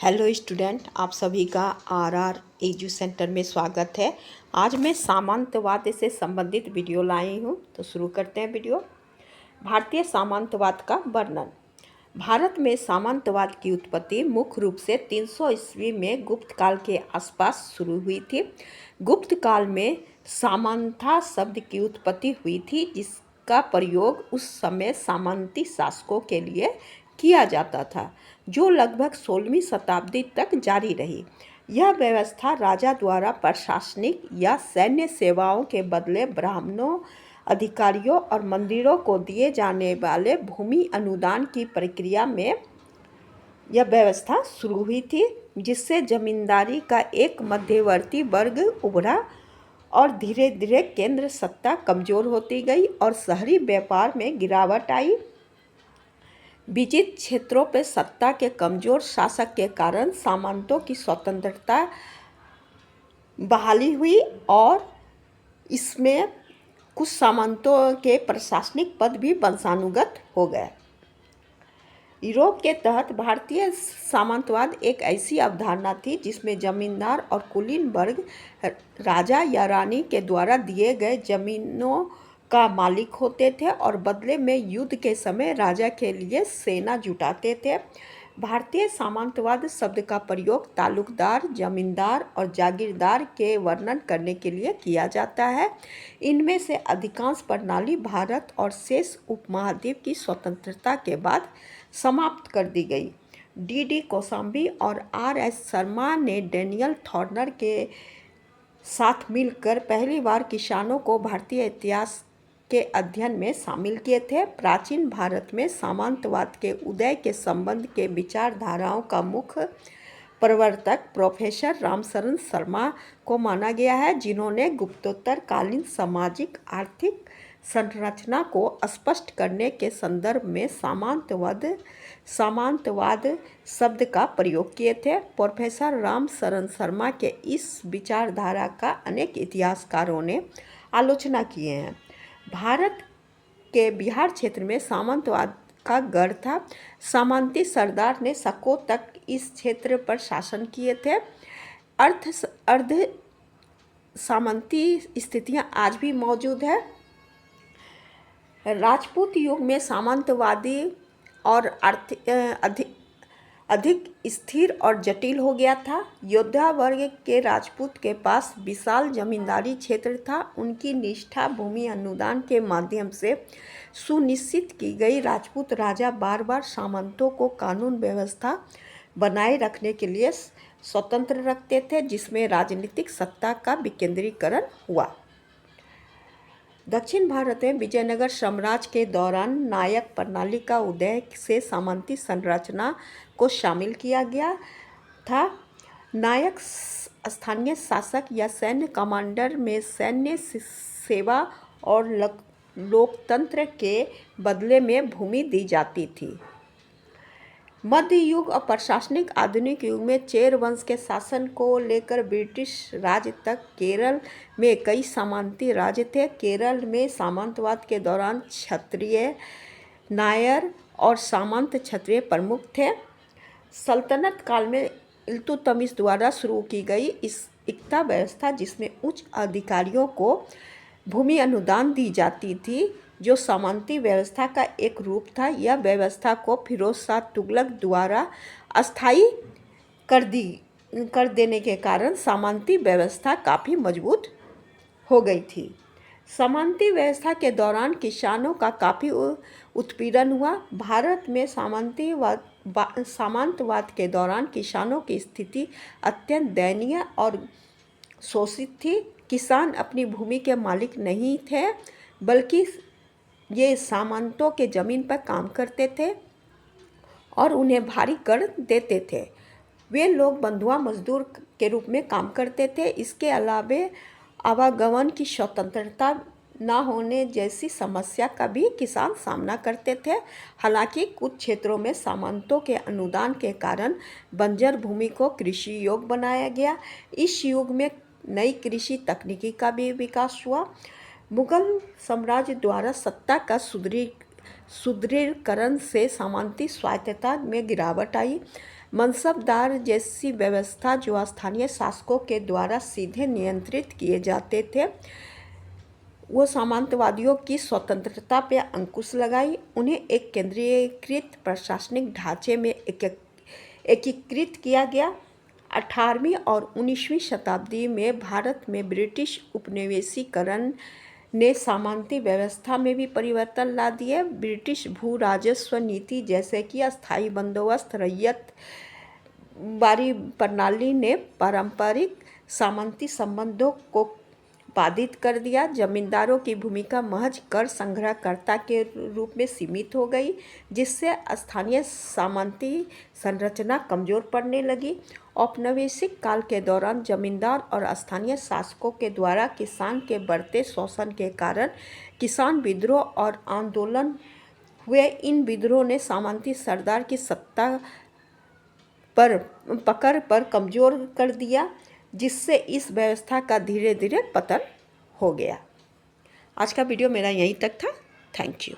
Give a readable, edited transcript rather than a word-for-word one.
Hello student, आप सभी का आर एजू सेंटर में स्वागत है। आज मैं सामंतवाद से संबंधित वीडियो लाई हूँ, तो शुरू करते हैं वीडियो। भारतीय सामंतवाद का वर्णन। भारत में सामंतवाद की उत्पत्ति मुख्य रूप से 300 ईस्वी में गुप्त काल के आसपास शुरू हुई थी। गुप्त काल में सामंता शब्द की उत्पत्ति हुई थी, जिसका प्रयोग उस समय सामंती शासकों के लिए किया जाता था, जो लगभग 16वीं शताब्दी तक जारी रही। यह व्यवस्था राजा द्वारा प्रशासनिक या सैन्य सेवाओं के बदले ब्राह्मणों, अधिकारियों और मंदिरों को दिए जाने वाले भूमि अनुदान की प्रक्रिया में यह व्यवस्था शुरू हुई थी, जिससे जमींदारी का एक मध्यवर्ती वर्ग उभरा और धीरे धीरे केंद्र सत्ता कमजोर होती गई और शहरी व्यापार में गिरावट आई। विजित क्षेत्रों पर सत्ता के कमजोर शासक के कारण सामंतों की स्वतंत्रता बहाली हुई और इसमें कुछ सामंतों के प्रशासनिक पद भी वंशानुगत हो गए। यूरोप के तहत भारतीय सामंतवाद एक ऐसी अवधारणा थी जिसमें जमींदार और कुलीन वर्ग राजा या रानी के द्वारा दिए गए जमीनों का मालिक होते थे और बदले में युद्ध के समय राजा के लिए सेना जुटाते थे। भारतीय सामंतवाद शब्द का प्रयोग तालुकदार, जमींदार और जागीरदार के वर्णन करने के लिए किया जाता है। इनमें से अधिकांश प्रणाली भारत और शेष उपमहाद्वीप की स्वतंत्रता के बाद समाप्त कर दी गई। डी कौशाम्बी और आर.एस. शर्मा ने डैनियल थॉर्नर के साथ मिलकर पहली बार किसानों को भारतीय इतिहास के अध्ययन में शामिल किए थे। प्राचीन भारत में सामंतवाद के उदय के संबंध के विचारधाराओं का मुख्य प्रवर्तक प्रोफेसर रामशरण शर्मा को माना गया है, जिन्होंने गुप्तोत्तर कालीन सामाजिक आर्थिक संरचना को स्पष्ट करने के संदर्भ में सामंतवाद शब्द का प्रयोग किए थे। प्रोफेसर रामशरण शर्मा के इस विचारधारा का अनेक इतिहासकारों ने आलोचना किए हैं। भारत के बिहार क्षेत्र में सामंतवाद का गढ़ था। सामंती सरदार ने शकों तक इस क्षेत्र पर शासन किए थे। अर्ध सामंती स्थितियां आज भी मौजूद है। राजपूत युग में सामंतवादी और अधिक स्थिर और जटिल हो गया था। योद्धा वर्ग के राजपूत के पास विशाल जमींदारी क्षेत्र था। उनकी निष्ठा भूमि अनुदान के माध्यम से सुनिश्चित की गई। राजपूत राजा बार बार सामंतों को कानून व्यवस्था बनाए रखने के लिए स्वतंत्र रखते थे, जिसमें राजनीतिक सत्ता का विकेंद्रीकरण हुआ। दक्षिण भारत में विजयनगर साम्राज्य के दौरान नायक प्रणाली का उदय से सामंती संरचना को शामिल किया गया था। नायक स्थानीय शासक या सैन्य कमांडर में सैन्य सेवा और लोकतंत्र के बदले में भूमि दी जाती थी। मध्य युग और प्रशासनिक आधुनिक युग में चेर वंश के शासन को लेकर ब्रिटिश राज तक केरल में कई सामंती राज्य थे। केरल में सामंतवाद के दौरान क्षत्रिय, नायर और सामंत क्षत्रिय प्रमुख थे। सल्तनत काल में इल्तुतमिश द्वारा शुरू की गई इस एकता व्यवस्था, जिसमें उच्च अधिकारियों को भूमि अनुदान दी जाती थी, जो सामंती व्यवस्था का एक रूप था। यह व्यवस्था को फिरोज शाह तुगलक द्वारा अस्थायी कर देने के कारण सामंती व्यवस्था काफ़ी मजबूत हो गई थी। सामंती व्यवस्था के दौरान किसानों का काफ़ी उत्पीड़न हुआ। भारत में सामंतवाद के दौरान किसानों की स्थिति अत्यंत दयनीय और शोषित थी। किसान अपनी भूमि के मालिक नहीं थे, बल्कि ये सामंतों के ज़मीन पर काम करते थे और उन्हें भारी कर देते थे। वे लोग बंधुआ मजदूर के रूप में काम करते थे। इसके अलावे आवागमन की स्वतंत्रता न होने जैसी समस्या का भी किसान सामना करते थे। हालांकि कुछ क्षेत्रों में सामंतों के अनुदान के कारण बंजर भूमि को कृषि योग्य बनाया गया। इस युग में नई कृषि तकनीकी का भी विकास हुआ। मुगल साम्राज्य द्वारा सत्ता का सुदृढ़ीकरण से सामंती स्वायत्तता में गिरावट आई। मनसबदार जैसी व्यवस्था जो स्थानीय शासकों के द्वारा सीधे नियंत्रित किए जाते थे, वो सामंतवादियों की स्वतंत्रता पर अंकुश लगाई। उन्हें एक केंद्रीकृत प्रशासनिक ढांचे में एकीकृत किया गया। 18वीं और 19वीं शताब्दी में भारत में ब्रिटिश उपनिवेशीकरण ने सामंती व्यवस्था में भी परिवर्तन ला दिए। ब्रिटिश भू राजस्व नीति जैसे कि अस्थायी बंदोबस्त रैयत बारी प्रणाली ने पारंपरिक सामंती संबंधों को बाधित कर दिया। जमींदारों की भूमिका महज कर संग्रहकर्ता के रूप में सीमित हो गई, जिससे स्थानीय सामंती संरचना कमजोर पड़ने लगी। औपनिवेशिक काल के दौरान जमींदार और स्थानीय शासकों के द्वारा किसान के बढ़ते शोषण के कारण किसान विद्रोह और आंदोलन हुए। इन विद्रोह ने सामंती सरदार की सत्ता पर पकड़ पर कमजोर कर दिया, जिससे इस व्यवस्था का धीरे धीरे पतन हो गया। आज का वीडियो मेरा यहीं तक था। Thank you.